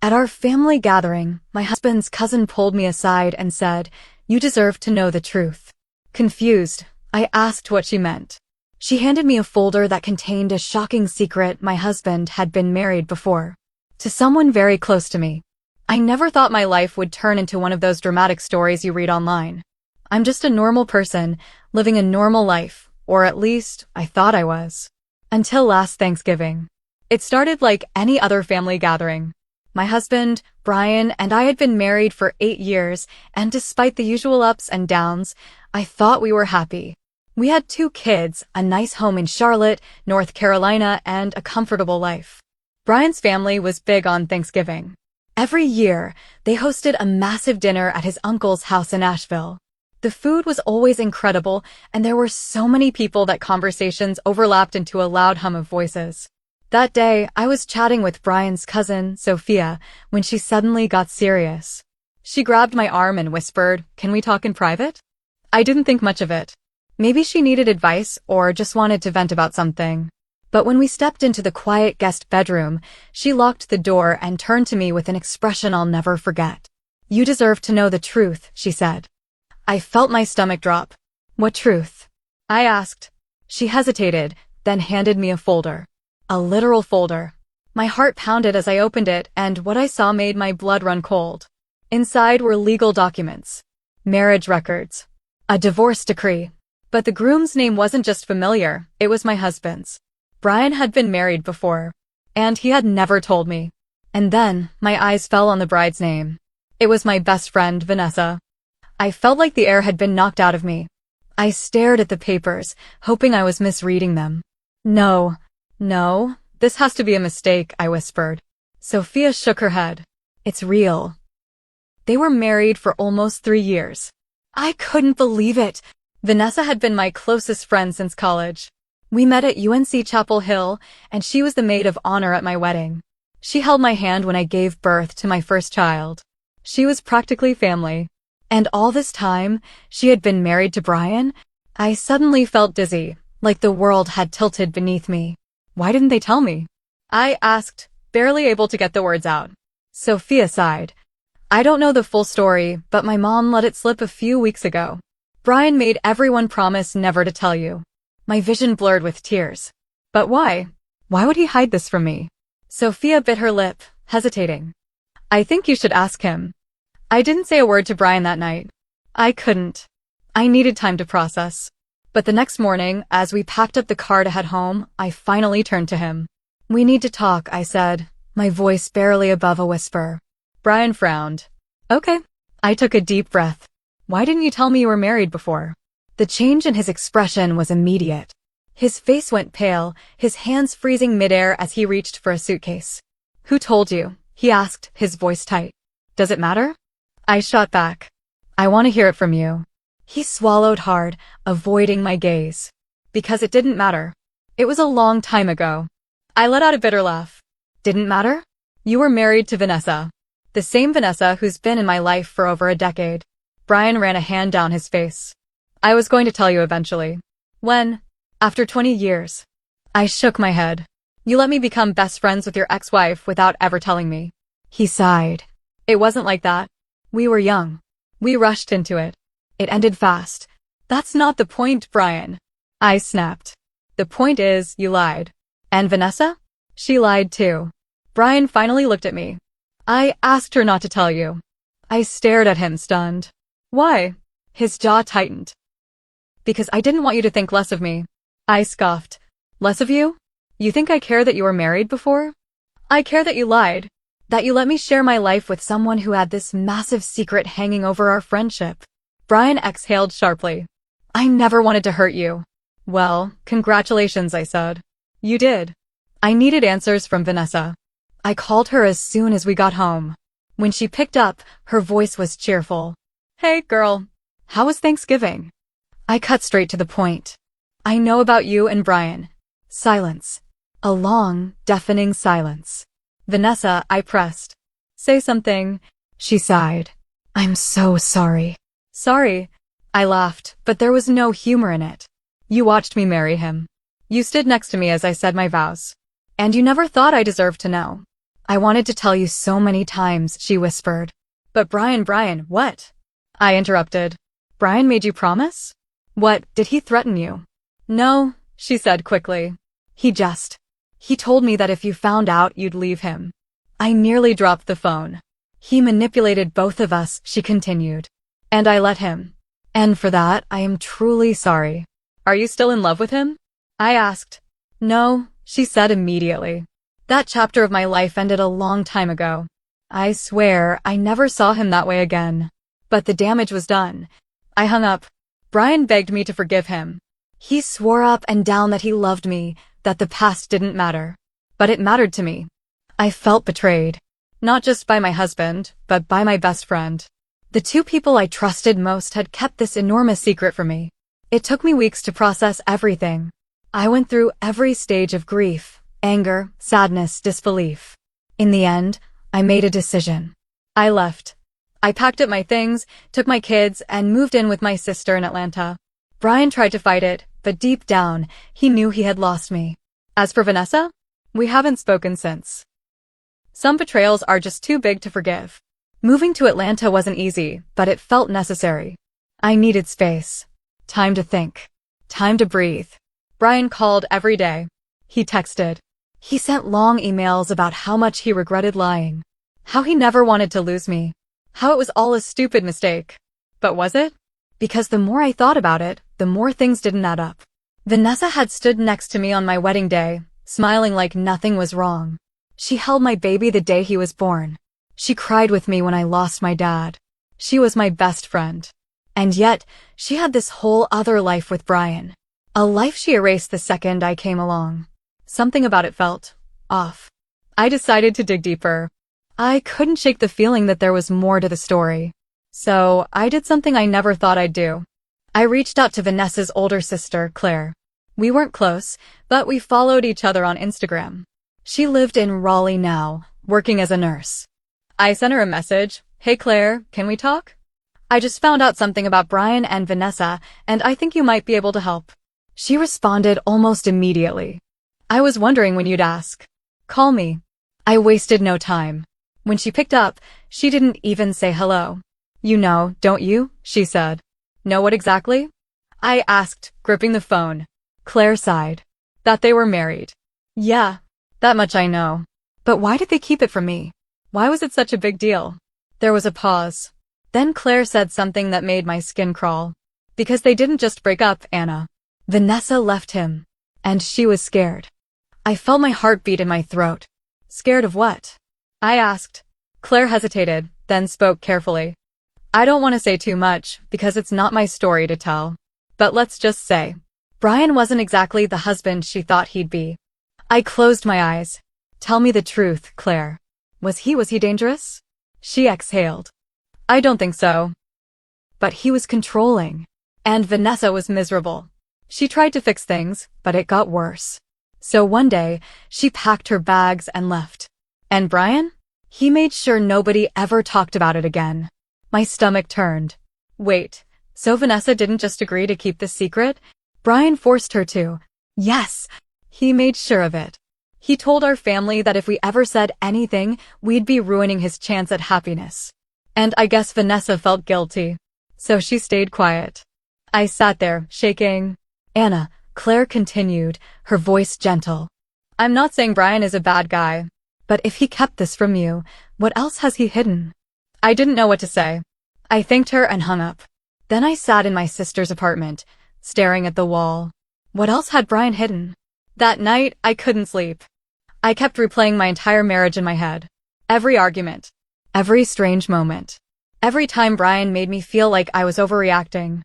At our family gathering, my husband's cousin pulled me aside and said, "You deserve to know the truth." Confused, I asked what she meant. She handed me a folder that contained a shocking secret: my husband had been married before. To someone very close to me. I never thought my life would turn into one of those dramatic stories you read online. I'm just a normal person, living a normal life, or at least, I thought I was. Until last Thanksgiving. It started like any other family gathering. My husband, Brian, and I had been married for 8 years, and despite the usual ups and downs, I thought we were happy. We had 2 kids, a nice home in Charlotte, North Carolina, and a comfortable life. Brian's family was big on Thanksgiving. Every year, they hosted a massive dinner at his uncle's house in Asheville. The food was always incredible, and there were so many people that conversations overlapped into a loud hum of voices. That day, I was chatting with Brian's cousin, Sophia, when she suddenly got serious. She grabbed my arm and whispered, "Can we talk in private?" I didn't think much of it. Maybe she needed advice or just wanted to vent about something. But when we stepped into the quiet guest bedroom, she locked the door and turned to me with an expression I'll never forget. "You deserve to know the truth," she said. I felt my stomach drop. "What truth?" I asked. She hesitated, then handed me a folder. A literal folder. My heart pounded as I opened it, and what I saw made my blood run cold. Inside were legal documents, marriage records, a divorce decree. But the groom's name wasn't just familiar, it was my husband's. Brian had been married before, and he had never told me. And then, my eyes fell on the bride's name. It was my best friend, Vanessa. I felt like the air had been knocked out of me. I stared at the papers, hoping I was misreading them. No, this has to be a mistake," I whispered. Sophia shook her head. "It's real." They were married for almost 3 years. I couldn't believe it. Vanessa had been my closest friend since college. We met at UNC Chapel Hill, and she was the maid of honor at my wedding. She held my hand when I gave birth to my first child. She was practically family. And all this time, she had been married to Brian? I suddenly felt dizzy, like the world had tilted beneath me. Why didn't they tell me? I asked, barely able to get the words out. Sophia sighed. "I don't know the full story, but my mom let it slip a few weeks ago. Brian made everyone promise never to tell you." My vision blurred with tears. But why? Why would he hide this from me? Sophia bit her lip, hesitating. "I think you should ask him." I didn't say a word to Brian that night. I couldn't. I needed time to process. But the next morning, as we packed up the car to head home, I finally turned to him. "We need to talk," I said, my voice barely above a whisper. Brian frowned. "Okay." I took a deep breath. "Why didn't you tell me you were married before?" The change in his expression was immediate. His face went pale, his hands freezing midair as he reached for a suitcase. "Who told you?" he asked, his voice tight. "Does it matter?" I shot back. "I want to hear it from you." He swallowed hard, avoiding my gaze. "Because it didn't matter. It was a long time ago." I let out a bitter laugh. "Didn't matter? You were married to Vanessa. The same Vanessa who's been in my life for over a decade." Brian ran a hand down his face. "I was going to tell you eventually." "When?" "After 20 years. I shook my head. "You let me become best friends with your ex-wife without ever telling me." He sighed. "It wasn't like that. We were young. We rushed into it. It ended fast." "That's not the point, Brian." I snapped. "The point is, you lied." "And Vanessa?" "She lied too." Brian finally looked at me. "I asked her not to tell you." I stared at him, stunned. "Why?" His jaw tightened. "Because I didn't want you to think less of me." I scoffed. "Less of you? You think I care that you were married before?" "I care that you lied. That you let me share my life with someone who had this massive secret hanging over our friendship." Brian exhaled sharply. "I never wanted to hurt you." "Well, congratulations," I said. "You did." I needed answers from Vanessa. I called her as soon as we got home. When she picked up, her voice was cheerful. "Hey, girl. How was Thanksgiving?" I cut straight to the point. "I know about you and Brian." Silence. A long, deafening silence. "Vanessa," I pressed. "Say something." She sighed. "I'm so sorry." "Sorry?" I laughed, but there was no humor in it. "You watched me marry him. You stood next to me as I said my vows. And you never thought I deserved to know." I wanted to tell you so many times, she whispered. But Brian, what? I interrupted. Brian made you promise? What, did he threaten you? No, she said quickly. He told me that if you found out, you'd leave him. I nearly dropped the phone. He manipulated both of us, she continued. And I let him. And for that, I am truly sorry. Are you still in love with him? I asked. No, she said immediately. That chapter of my life ended a long time ago. I swear, I never saw him that way again. But the damage was done. I hung up. Brian begged me to forgive him. He swore up and down that he loved me, that the past didn't matter. But it mattered to me. I felt betrayed. Not just by my husband, but by my best friend. The two people I trusted most had kept this enormous secret from me. It took me weeks to process everything. I went through every stage of grief, anger, sadness, disbelief. In the end, I made a decision. I left. I packed up my things, took my kids, and moved in with my sister in Atlanta. Brian tried to fight it, but deep down, he knew he had lost me. As for Vanessa, we haven't spoken since. Some betrayals are just too big to forgive. Moving to Atlanta wasn't easy, but it felt necessary. I needed space. Time to think. Time to breathe. Brian called every day. He texted. He sent long emails about how much he regretted lying. How he never wanted to lose me. How it was all a stupid mistake. But was it? Because the more I thought about it, the more things didn't add up. Vanessa had stood next to me on my wedding day, smiling like nothing was wrong. She held my baby the day he was born. She cried with me when I lost my dad. She was my best friend. And yet, she had this whole other life with Brian. A life she erased the second I came along. Something about it felt off. I decided to dig deeper. I couldn't shake the feeling that there was more to the story. So, I did something I never thought I'd do. I reached out to Vanessa's older sister, Claire. We weren't close, but we followed each other on Instagram. She lived in Raleigh now, working as a nurse. I sent her a message. Hey Claire, can we talk? I just found out something about Brian and Vanessa, and I think you might be able to help. She responded almost immediately. I was wondering when you'd ask. Call me. I wasted no time. When she picked up, she didn't even say hello. You know, don't you? She said. Know what exactly? I asked, gripping the phone. Claire sighed. That they were married. Yeah, that much I know. But why did they keep it from me? Why was it such a big deal? There was a pause. Then Claire said something that made my skin crawl. Because they didn't just break up, Anna. Vanessa left him. And she was scared. I felt my heart beat in my throat. Scared of what? I asked. Claire hesitated, then spoke carefully. I don't want to say too much, because it's not my story to tell. But let's just say, Brian wasn't exactly the husband she thought he'd be. I closed my eyes. Tell me the truth, Claire. Was he dangerous? She exhaled. I don't think so. But he was controlling. And Vanessa was miserable. She tried to fix things, but it got worse. So one day, she packed her bags and left. And Brian? He made sure nobody ever talked about it again. My stomach turned. Wait, so Vanessa didn't just agree to keep this secret? Brian forced her to. Yes, he made sure of it. He told our family that if we ever said anything, we'd be ruining his chance at happiness. And I guess Vanessa felt guilty. So she stayed quiet. I sat there, shaking. Anna, Claire continued, her voice gentle. I'm not saying Brian is a bad guy. But if he kept this from you, what else has he hidden? I didn't know what to say. I thanked her and hung up. Then I sat in my sister's apartment, staring at the wall. What else had Brian hidden? That night, I couldn't sleep. I kept replaying my entire marriage in my head. Every argument. Every strange moment. Every time Brian made me feel like I was overreacting.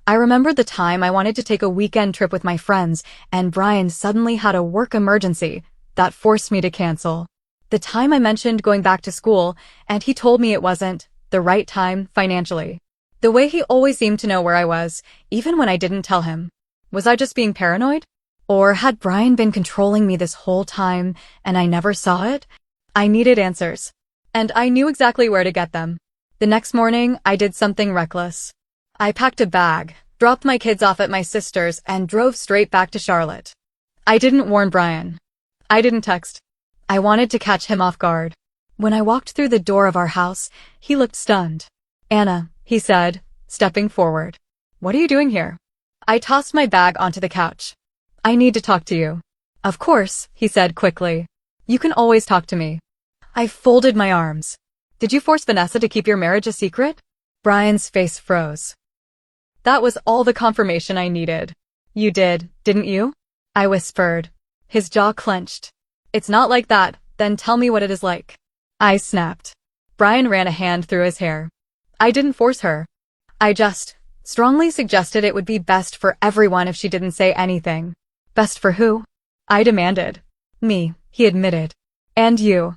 I remembered the time I wanted to take a weekend trip with my friends, and Brian suddenly had a work emergency that forced me to cancel. The time I mentioned going back to school, and he told me it wasn't the right time financially. The way he always seemed to know where I was, even when I didn't tell him. Was I just being paranoid? Or had Brian been controlling me this whole time, and I never saw it? I needed answers. And I knew exactly where to get them. The next morning, I did something reckless. I packed a bag, dropped my kids off at my sister's, and drove straight back to Charlotte. I didn't warn Brian. I didn't text. I wanted to catch him off guard. When I walked through the door of our house, he looked stunned. Anna, he said, stepping forward. What are you doing here? I tossed my bag onto the couch. I need to talk to you. Of course, he said quickly. You can always talk to me. I folded my arms. Did you force Vanessa to keep your marriage a secret? Brian's face froze. That was all the confirmation I needed. You did, didn't you? I whispered. His jaw clenched. It's not like that, then tell me what it is like. I snapped. Brian ran a hand through his hair. I didn't force her. I just strongly suggested it would be best for everyone if she didn't say anything. Best for who? I demanded. Me, he admitted. And you.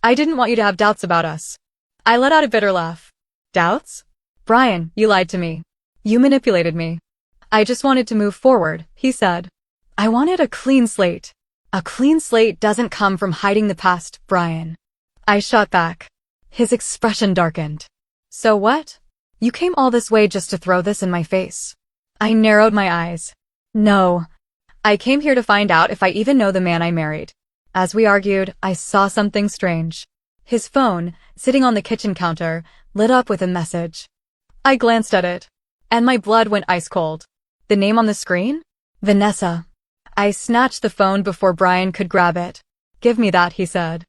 I didn't want you to have doubts about us. I let out a bitter laugh. Doubts? Brian, you lied to me. You manipulated me. I just wanted to move forward, he said. I wanted a clean slate. A clean slate doesn't come from hiding the past, Brian. I shot back. His expression darkened. So what? You came all this way just to throw this in my face. I narrowed my eyes. No. I came here to find out if I even know the man I married. As we argued, I saw something strange. His phone, sitting on the kitchen counter, lit up with a message. I glanced at it, and my blood went ice cold. The name on the screen? Vanessa. I snatched the phone before Brian could grab it. Give me that, he said.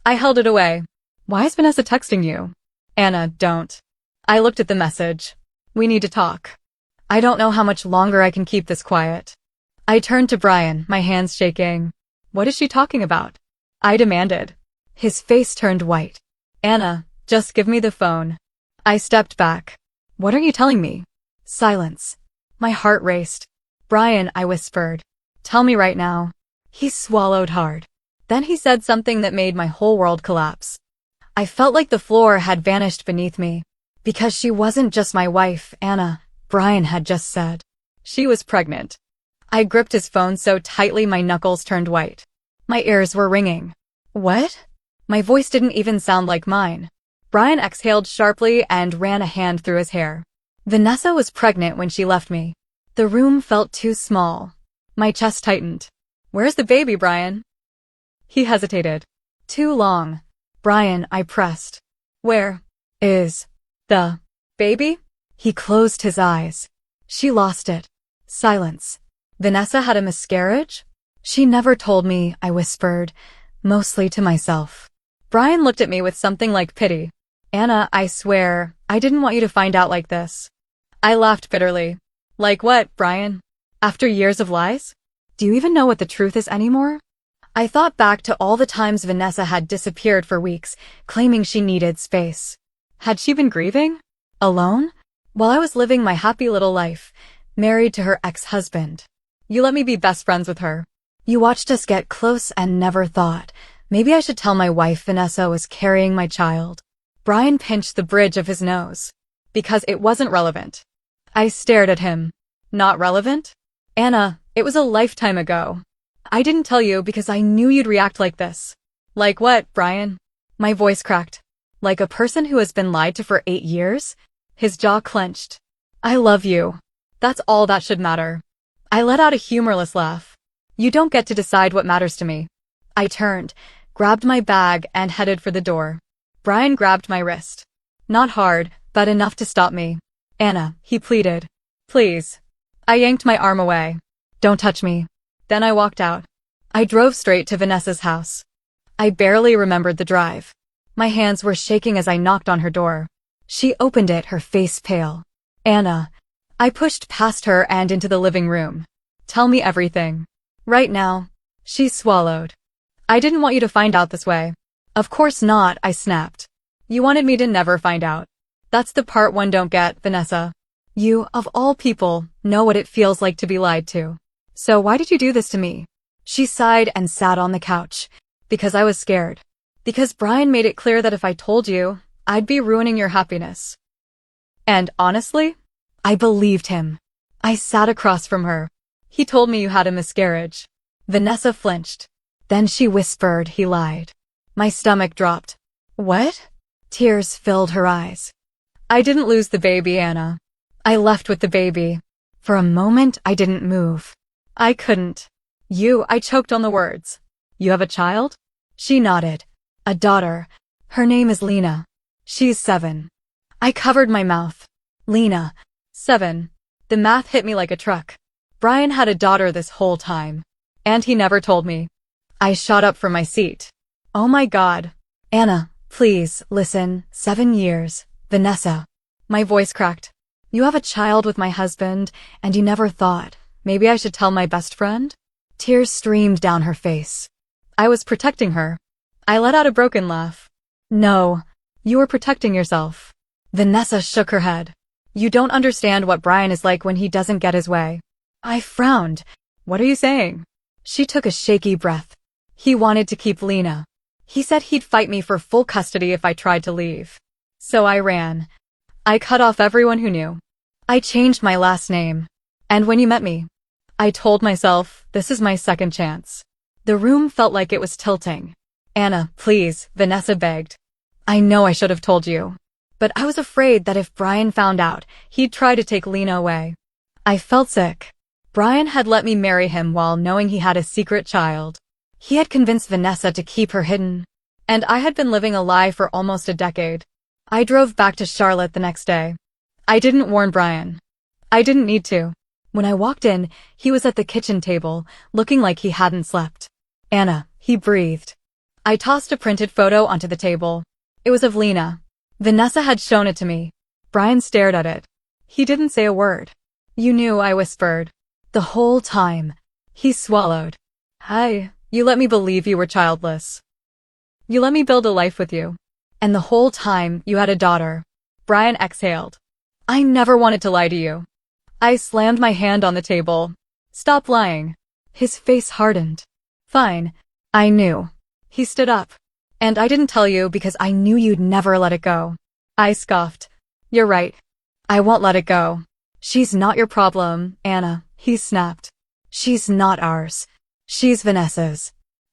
I held it away. Why is Vanessa texting you? Anna, don't. I looked at the message. We need to talk. I don't know how much longer I can keep this quiet. I turned to Brian, my hands shaking. What is she talking about? I demanded. His face turned white. Anna, just give me the phone. I stepped back. What are you telling me? Silence. My heart raced. Brian, I whispered. Tell me right now. He swallowed hard. Then he said something that made my whole world collapse. I felt like the floor had vanished beneath me. Because she wasn't just my wife, Anna, Brian had just said. She was pregnant. I gripped his phone so tightly my knuckles turned white. My ears were ringing. What? My voice didn't even sound like mine. Brian exhaled sharply and ran a hand through his hair. Vanessa was pregnant when she left me. The room felt too small. My chest tightened. Where's the baby, Brian? He hesitated. Too long. Brian, I pressed. Where is the baby? He closed his eyes. She lost it. Silence. Vanessa had a miscarriage? She never told me, I whispered, mostly to myself. Brian looked at me with something like pity. Anna, I swear, I didn't want you to find out like this. I laughed bitterly. Like what, Brian? After years of lies? Do you even know what the truth is anymore? I thought back to all the times Vanessa had disappeared for weeks, claiming she needed space. Had she been grieving? Alone? While I was living my happy little life, married to her ex-husband. You let me be best friends with her. You watched us get close and never thought, maybe I should tell my wife Vanessa was carrying my child. Brian pinched the bridge of his nose. Because it wasn't relevant. I stared at him. Not relevant? Anna, it was a lifetime ago. I didn't tell you because I knew you'd react like this. Like what, Brian? My voice cracked. Like a person who has been lied to for 8 years? His jaw clenched. I love you. That's all that should matter. I let out a humorless laugh. You don't get to decide what matters to me. I turned, grabbed my bag, and headed for the door. Brian grabbed my wrist. Not hard, but enough to stop me. Anna, he pleaded. Please. I yanked my arm away. Don't touch me. Then I walked out. I drove straight to Vanessa's house. I barely remembered the drive. My hands were shaking as I knocked on her door. She opened it, her face pale. Anna. I pushed past her and into the living room. Tell me everything. Right now. She swallowed. I didn't want you to find out this way. Of course not, I snapped. You wanted me to never find out. That's the part one don't get, Vanessa. You, of all people, know what it feels like to be lied to. So why did you do this to me? She sighed and sat on the couch. Because I was scared. Because Brian made it clear that if I told you, I'd be ruining your happiness. And honestly, I believed him. I sat across from her. He told me you had a miscarriage. Vanessa flinched. Then she whispered he lied. My stomach dropped. What? Tears filled her eyes. I didn't lose the baby, Anna. I left with the baby. For a moment, I didn't move. I couldn't. I choked on the words. You have a child? She nodded. A daughter. Her name is Lena. She's 7. I covered my mouth. Lena. 7. The math hit me like a truck. Brian had a daughter this whole time. And he never told me. I shot up from my seat. Oh my God. Anna, please, listen. 7 years. Vanessa. My voice cracked. You have a child with my husband, and you never thought, maybe I should tell my best friend? Tears streamed down her face. I was protecting her. I let out a broken laugh. No, you were protecting yourself. Vanessa shook her head. You don't understand what Brian is like when he doesn't get his way. I frowned. What are you saying? She took a shaky breath. He wanted to keep Lena. He said he'd fight me for full custody if I tried to leave. So I ran. I cut off everyone who knew. I changed my last name. And when you met me, I told myself, this is my second chance. The room felt like it was tilting. Anna, please, Vanessa begged. I know I should have told you. But I was afraid that if Brian found out, he'd try to take Lena away. I felt sick. Brian had let me marry him while knowing he had a secret child. He had convinced Vanessa to keep her hidden. And I had been living a lie for almost a decade. I drove back to Charlotte the next day. I didn't warn Brian. I didn't need to. When I walked in, he was at the kitchen table, looking like he hadn't slept. Anna, he breathed. I tossed a printed photo onto the table. It was of Lena. Vanessa had shown it to me. Brian stared at it. He didn't say a word. You knew, I whispered. The whole time. He swallowed. You let me believe you were childless. You let me build a life with you. And the whole time, you had a daughter. Brian exhaled. I never wanted to lie to you. I slammed my hand on the table. Stop lying. His face hardened. Fine. I knew. He stood up. And I didn't tell you because I knew you'd never let it go. I scoffed. You're right. I won't let it go. She's not your problem, Anna, he snapped. She's not ours. She's Vanessa's.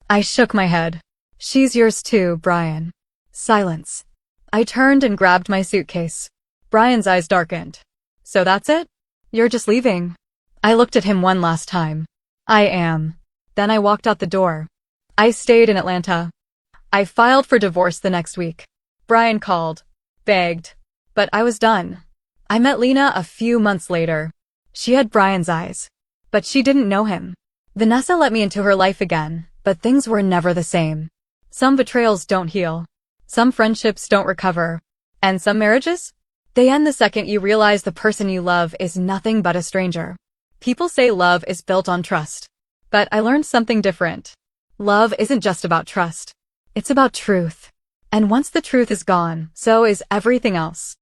I shook my head. She's yours too, Brian. Silence. I turned and grabbed my suitcase. Brian's eyes darkened. So that's it? You're just leaving? I looked at him one last time. I am. Then I walked out the door. I stayed in Atlanta. I filed for divorce the next week. Brian called. Begged. But I was done. I met Lena a few months later. She had Brian's eyes. But she didn't know him. Vanessa let me into her life again, but things were never the same. Some betrayals don't heal. Some friendships don't recover. And some marriages? They end the second you realize the person you love is nothing but a stranger. People say love is built on trust. But I learned something different. Love isn't just about trust. It's about truth. And once the truth is gone, so is everything else.